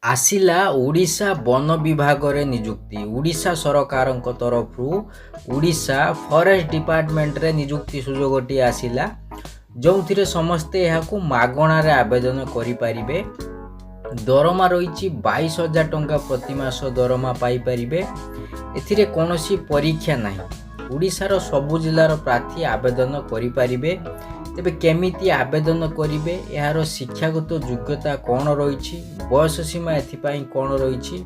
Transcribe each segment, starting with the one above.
आसिला Odisha one विभाग रे नियुक्ति ओडिशा सरकार तरफ ओडिशा फॉरेस्ट डिपार्टमेंट रे नियुक्ति सुजोगटी आसिला जो समस्ते यहाँ मागणार आवेदन करें। दरमा रही 22,000 टंका प्रतिमास दरमा पाइपर। ए कौन परीक्षा ना ओडिशार सबु जिलार प्रार्थी आवेदन करें। तेबे केमिति आवेदन करेंगे, यार शिक्षागत योग्यता कौन रही, बयस सीमा एथिपाई कौन रही,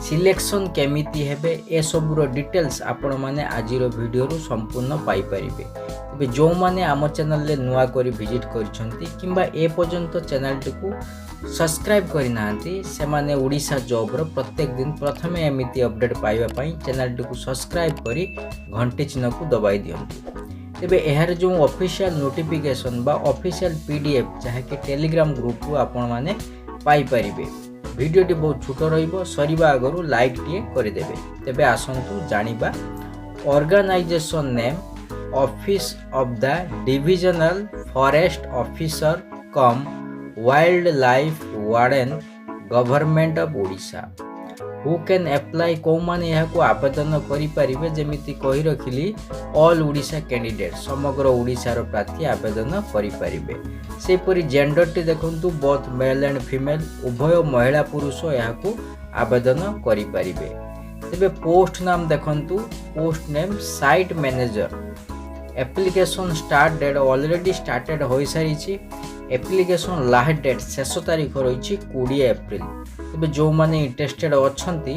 सिलेक्शन केमिति हेबे, ए सबुर डिटेल्स आपण माने आजिर वीडियो संपूर्ण पाई परिबे। तेबे जो माने आम चैनल ले नुआ करी विजिट करिसंती किंबा ए पर्यंत चैनल टिकु सब्सक्राइब करि नांती से माने ओडिशा जॉब रो प्रत्येक दिन प्रथमे एमिति अपडेट पाइबा पई चैनल टिकु सब्सक्राइब करी घंटी चिन्ह को दबाई दियंतु। तेबे एहार जो ऑफिशियल नोटिफिकेशन बा ऑफिशियल पीडीएफ जहाँकि टेलीग्राम ग्रुप को आपण माने पाई परिबे। वीडियोटी बहुत छोट रहिबो, सरीबा आगरु लाइक टिए करि देबे। तेबे आसंतु जानिबा organisation name office of the divisional forest officer cum wildlife warden government of Odisha. Who can apply कौ माने यहाँ आवेदन करें जमीती कही रखिली ऑल ओडिशा कैंडिडेट समग्र ओडिशार प्रार्थी आवेदन करें। सेपरी जेंडर टी देखंतु बोथ मेल एंड फीमेल उभय महिला पुरुष यहाँ आवेदन करें। तेबे पोस्ट नाम देखंतु post name site manager. Application start date already started हो सारी। एप्लिकेशन लास्ट डेट शेष तारीख रही 20 एप्रिल। तेबे जो माने इंटरेस्टेड अछंती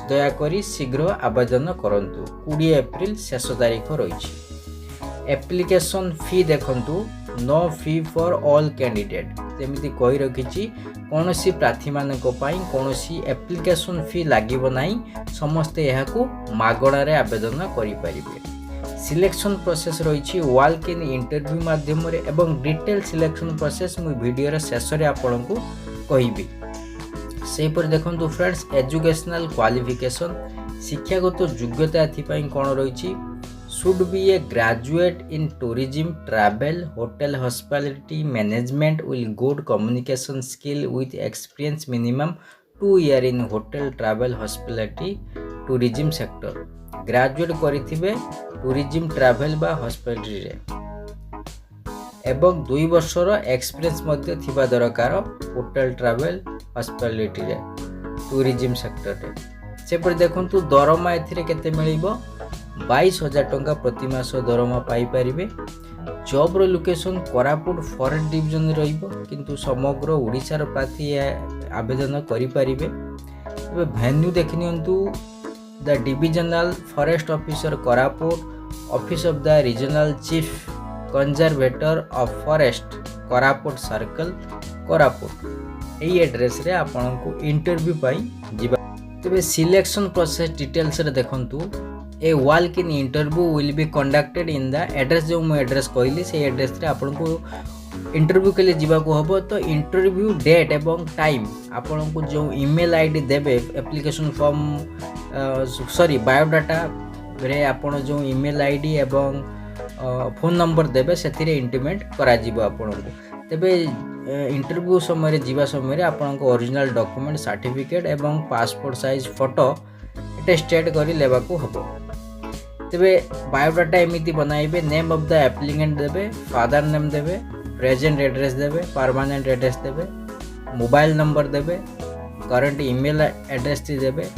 दयाकरी शीघ्र आवेदन करंतु। 20 एप्रिल शेष तारीख रही। एप्लिकेशन फी देखंतु no fee for all candidate जेमिति कही रखिछि कौन सी प्रार्थी मानक पई कौन सी एप्लिकेशन फी लागिबो नाही, समस्ते यहाकू मागणा रे आवेदन करि परिबे। सिलेक्शन प्रोसेस रही वाल्क इन इंटरव्यू माध्यम रे एवं डिटेल सिलेक्शन प्रोसेस मु वीडियो रे शेष रे आपन को कहिबी। सेपर देखंतु फ्रेंड्स एजुकेशनल क्वालिफिकेशन शिक्षागत योग्यता एथिपाई कौन रही should be a graduate in tourism travel hotel hospitality management with good communication skill with experience minimum 2 year in hotel travel hospitality tourism sector. Graduate करिथिबे टूरिज्म ट्रैवल बा हॉस्पिटैलिटी रे एवं 2 वर्षर एक्सपीरियंस मध्य थिबा दरकार होटल ट्रैवल हॉस्पिटैलिटी रे tourism sector रे। Shaper देखंतु दरमा एथिरे केते मिलिबो 22,000 टंका प्रति मास दरमा पाई परिबे। जॉब रो लोकेशन कोरापुट फॉरेस्ट डिवीजन रहिबो किंतु समग्र ओडिशार प्रार्थी आवेदन करि परिबे। एबे वेन्यू देखनियंतु the divisional forest officer Koraput office of the regional chief conservator of forest Koraput circle Koraput. यही एड्रेस रे आपन को इंटरव्यू पाई जिबा। तबे सिलेक्शन प्रोसेस डिटेल्स रे देखंतु a walk in interview will be conducted in the address जो मु एड्रेस कहली से एड्रेस रे आपन को इंटरव्यू के लिए जीवा को हबो। तो इंटरव्यू डेट एवं टाइम आपन को जो ईमेल आईडी देबे एप्लिकेशन फॉर्म सॉरी बायोडाटा रे आपन जो ईमेल आईडी एवं फोन नंबर देबे सेतिरे इंटीमेट करा जीवो आपन को। तेबे इंटरव्यू समय जीवा समय आपन को ओरिजिनल डॉक्यूमेंट सर्टिफिकेट एवं पासपोर्ट साइज फोटो अटेस्टेड करी लेबा को हबो। तेबे बायोडाटा एमिति बनाइबे नेम ऑफ द एप्लिकेंट देबे, फादर नेम देबे, प्रेजेंट एड्रेस देबे, परमानेंट एड्रेस देबे, मोबाइल नंबर देबे, करंट ईमेल एड्रेस टी देबे,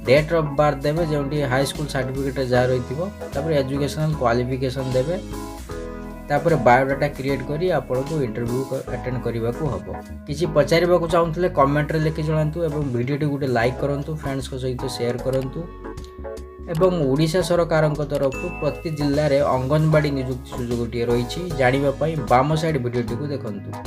डेट ऑफ बर्थ देबे जोंटी हाई स्कूल सर्टिफिकेट जा रहिथिबो, तापर एजुकेशनल क्वालिफिकेशन देबे, तापर बायोडाटा क्रिएट करी आपन को इंटरव्यू अटेंड करबा को हबो। किछि पचारिबा को चाहउतले कमेंट रे लिखि जणांतु एवं वीडियो टी गुटे लाइक करंतु, फ्रेंड्स को सहित शेयर करंतु एवं ओडिशा सरकार तरफ प्रति जिल्ला रे अंगनवाड़ी नियुक्ति सुजोगटी रही जानिबा पई बाम साइड वीडियो टी को देखंतु।